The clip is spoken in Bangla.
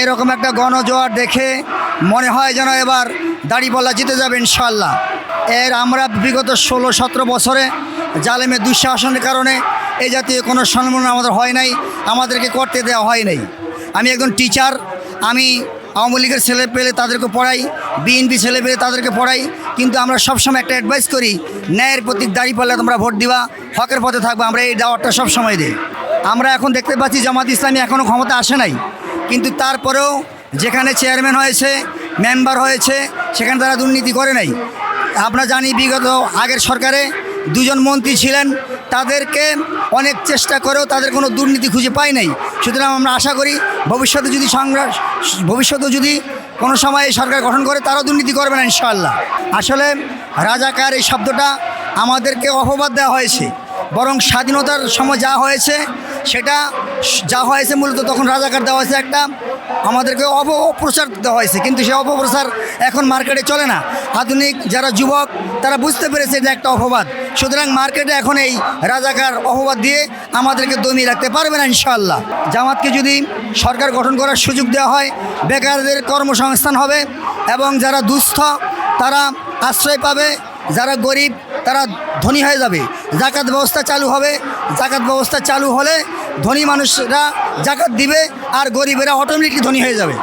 এরকম একটা গণজোয়ার দেখে মনে হয় যেন এবার দাঁড়িপাল্লা জিতে যাবে ইনশাল্লাহ। আমরা বিগত 16-17 বছরে জালেমের দুঃশাসনের কারণে এই জাতীয় কোনো সম্মান আমাদের হয় নাই, আমাদেরকে করতে দেওয়া হয় নাই। আমি একজন টিচার, আমি আওয়ামী লীগের ছেলে পেলে তাদেরকে পড়াই, বিএনপি ছেলে পেলে তাদেরকে পড়াই, কিন্তু আমরা সবসময় একটা অ্যাডভাইস করি, ন্যায়ের প্রতীক দাঁড়িপাল্লা তোমরা ভোট দিবা, হকের পথে থাকবো। আমরা এই দাওয়াতটা সবসময় দিই। আমরা এখন দেখতে পাচ্ছি জামাত ইসলামী এখনও ক্ষমতা আসে নাই, কিন্তু তারপরেও যেখানে চেয়ারম্যান হয়েছে, মেম্বার হয়েছে, সেখানে তারা দুর্নীতি করে নাই। আমরা জানি বিগত আগের সরকারে 2 জন মন্ত্রী ছিলেন, তাদেরকে অনেক চেষ্টা করেও তাদের কোনো দুর্নীতি খুঁজে পাই নাই। সুতরাং আমরা আশা করি ভবিষ্যতে যদি কোনো সময় এই সরকার গঠন করে, তারাও দুর্নীতি করবে না ইনশাআল্লাহ। আসলে রাজাকার এই শব্দটা আমাদেরকে অপবাদ দেওয়া হয়েছে, বরং স্বাধীনতার সময় যা হয়েছে সেটা মূলত তখন রাজাকার দেওয়া হয়েছে, একটা আমাদেরকে অপপ্রচার দেওয়া হয়েছে, কিন্তু সেই অপপ্রচার এখন মার্কেটে চলে না। আধুনিক যারা যুবক তারা বুঝতে পেরেছে যে একটা অপবাদ, সুতরাং মার্কেটে এখন এই রাজাকার অপবাদ দিয়ে আমাদেরকে দমিয়ে রাখতে পারবে না ইনশাআল্লাহ। জামাতকে যদি সরকার গঠন করার সুযোগ দেওয়া হয়, বেকারদের কর্মসংস্থান হবে এবং যারা দুস্থ তারা আশ্রয় পাবে, যারা গরিব তারা ধনী হয়ে যাবে। জাকাত ব্যবস্থা চালু হবে, জাকাত ব্যবস্থা চালু হলে ধনী মানুষরা জাকাত দিবে আর গরিবেরা অটোমেটিকলি ধনী হয়ে যাবে।